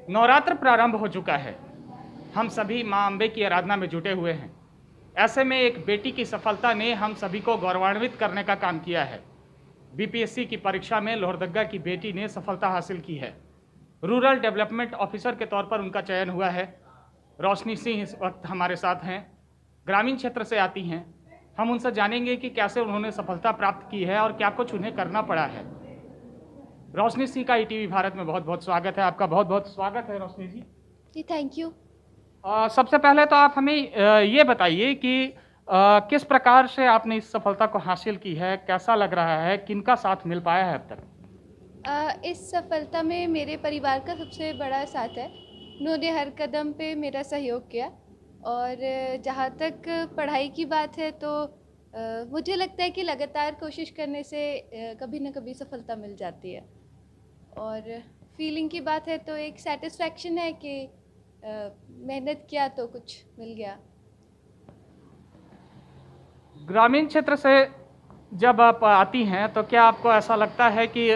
नवरात्र प्रारंभ हो चुका है। हम सभी मां अम्बे की आराधना में जुटे हुए हैं। ऐसे में एक बेटी की सफलता ने हम सभी को गौरवान्वित करने का काम किया है। बीपीएससी की परीक्षा में लोहरदगा की बेटी ने सफलता हासिल की है। रूरल डेवलपमेंट ऑफिसर के तौर पर उनका चयन हुआ है। रोशनी सिंह इस वक्त हमारे साथ हैं, ग्रामीण क्षेत्र से आती हैं। हम उनसे जानेंगे कि कैसे उन्होंने सफलता प्राप्त की है और क्या कुछ उन्हें करना पड़ा है। रोशनी सिंह का ईटीवी भारत में बहुत बहुत स्वागत है। आपका बहुत बहुत स्वागत है रोशनी जी। जी, थैंक यू। सबसे पहले तो आप हमें ये बताइए कि किस प्रकार से आपने इस सफलता को हासिल की है, कैसा लग रहा है, किनका साथ मिल पाया है अब तक? इस सफलता में मेरे परिवार का सबसे बड़ा साथ है। उन्होंने हर कदम पे मेरा सहयोग किया और जहाँ तक पढ़ाई की बात है तो मुझे लगता है कि लगातार कोशिश करने से कभी न कभी सफलता मिल जाती है। और फीलिंग की बात है तो एक सैटिस्फैक्शन है कि मेहनत किया तो कुछ मिल गया। ग्रामीण क्षेत्र से जब आप आती हैं तो क्या आपको ऐसा लगता है कि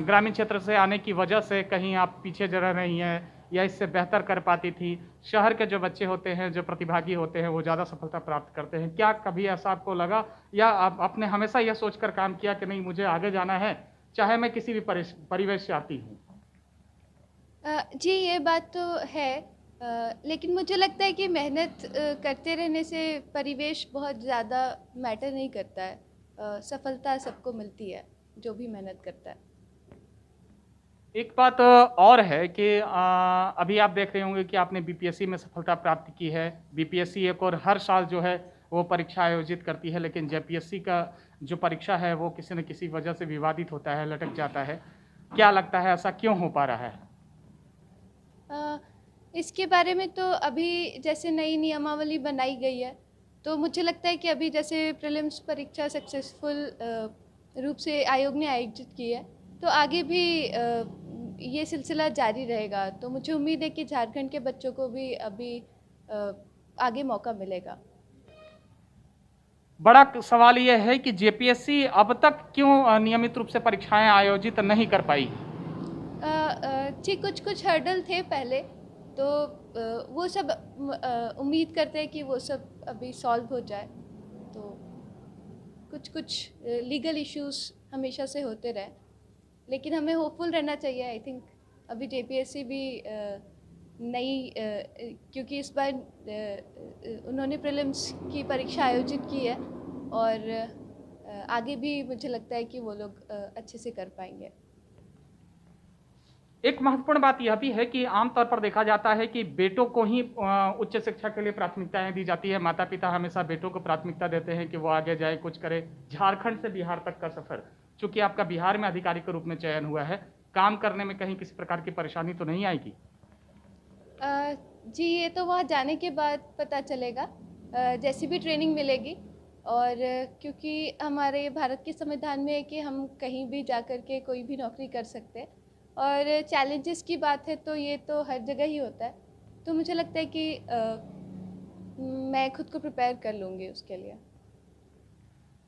ग्रामीण क्षेत्र से आने की वजह से कहीं आप पीछे रह रही हैं या इससे बेहतर कर पाती थी? शहर के जो बच्चे होते हैं, जो प्रतिभागी होते हैं, वो ज़्यादा सफलता प्राप्त करते हैं। क्या कभी ऐसा आपको लगा या आप आपने हमेशा यह सोचकर काम किया कि नहीं, मुझे आगे जाना है, चाहे मैं किसी भी परिवेश से आती हूँ? जी, ये बात तो है। लेकिन मुझे लगता है कि मेहनत करते रहने से परिवेश बहुत ज़्यादा मैटर नहीं करता है। सफलता सबको मिलती है, जो भी मेहनत करता है। एक बात और है कि अभी आप देख रहे होंगे कि आपने बीपीएससी में सफलता प्राप्त की है। बीपीएससी एक और हर साल जो है वो परीक्षा आयोजित करती है, लेकिन जेपीएससी का जो परीक्षा है वो किसी न किसी वजह से विवादित होता है, लटक जाता है। क्या लगता है ऐसा क्यों हो पा रहा है? अ, इसके बारे में तो अभी जैसे नई नियमावली बनाई गई है, तो मुझे लगता है कि अभी जैसे प्रीलिम्स परीक्षा सक्सेसफुल रूप से आयोग ने आयोजित की है, तो आगे भी ये सिलसिला जारी रहेगा। तो मुझे उम्मीद है कि झारखंड के बच्चों को भी अभी अ, आगे मौका मिलेगा। बड़ा सवाल ये है कि जेपीएससी अब तक क्यों नियमित रूप से परीक्षाएं आयोजित नहीं कर पाई? जी, कुछ हर्डल थे पहले, तो वो सब उम्मीद करते हैं कि वो सब अभी सॉल्व हो जाए। तो कुछ लीगल इश्यूज हमेशा से होते रहे, लेकिन हमें होपफुल रहना चाहिए। आई थिंक अभी जेपीएससी भी नई क्योंकि इस बार उन्होंने प्रीलिम्स की परीक्षा आयोजित की है और आगे भी मुझे लगता है कि वो लोग अच्छे से कर पाएंगे। एक महत्वपूर्ण बात यह भी है कि आमतौर पर देखा जाता है कि बेटों को ही उच्च शिक्षा के लिए प्राथमिकताएं दी जाती है। माता पिता हमेशा बेटों को प्राथमिकता देते हैं कि वो आगे जाए, कुछ करे। झारखंड से बिहार तक का सफर, चूंकि आपका बिहार में अधिकारी के रूप में चयन हुआ है, काम करने में कहीं किसी प्रकार की परेशानी तो नहीं आएगी? जी, ये तो वहाँ जाने के बाद पता चलेगा, जैसी भी ट्रेनिंग मिलेगी। और क्योंकि हमारे भारत के संविधान में है कि हम कहीं भी जा कर के कोई भी नौकरी कर सकते हैं, और चैलेंजेस की बात है तो ये तो हर जगह ही होता है। तो मुझे लगता है कि मैं खुद को प्रिपेयर कर लूँगी उसके लिए।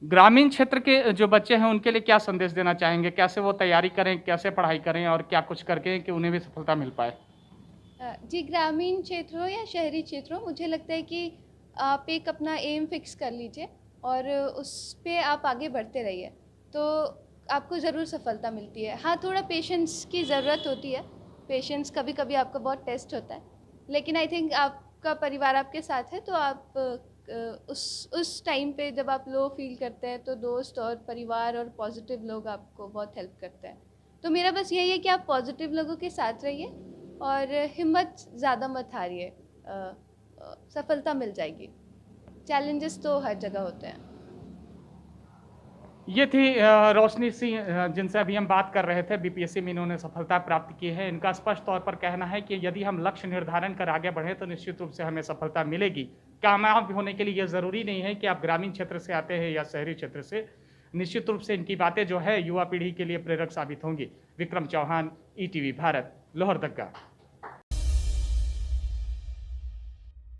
ग्रामीण क्षेत्र के जो बच्चे हैं उनके लिए क्या संदेश देना चाहेंगे? कैसे वो तैयारी करें, कैसे पढ़ाई करें और क्या कुछ करके कि उन्हें भी सफलता मिल पाए? जी, ग्रामीण क्षेत्र हो या शहरी क्षेत्र हो, मुझे लगता है कि आप एक अपना एम फिक्स कर लीजिए और उस पे आप आगे बढ़ते रहिए, तो आपको ज़रूर सफलता मिलती है। हाँ, थोड़ा पेशेंस की ज़रूरत होती है। पेशेंस कभी कभी आपका बहुत टेस्ट होता है, लेकिन आई थिंक आपका परिवार आपके साथ है, तो आप उस टाइम पे जब आप लो फील करते हैं तो दोस्त और परिवार और पॉजिटिव लोग आपको बहुत हेल्प करते हैं। तो मेरा बस यही है कि आप पॉजिटिव लोगों के साथ रहिए और हिम्मत ज़्यादा मत हारिए। सफलता मिल जाएगी। चैलेंजेस तो हर जगह होते हैं। ये थी रोशनी सिंह, जिनसे अभी हम बात कर रहे थे। बीपीएससी में इन्होंने सफलता प्राप्त की है। इनका स्पष्ट तौर पर कहना है कि यदि हम लक्ष्य निर्धारण कर आगे बढ़े तो निश्चित रूप से हमें सफलता मिलेगी। कामयाब होने के लिए यह ज़रूरी नहीं है कि आप ग्रामीण क्षेत्र से आते हैं या शहरी क्षेत्र से। निश्चित रूप से इनकी बातें जो है युवा पीढ़ी के लिए प्रेरक साबित होंगी। विक्रम चौहान, ईटीवी भारत, लोहरदगा।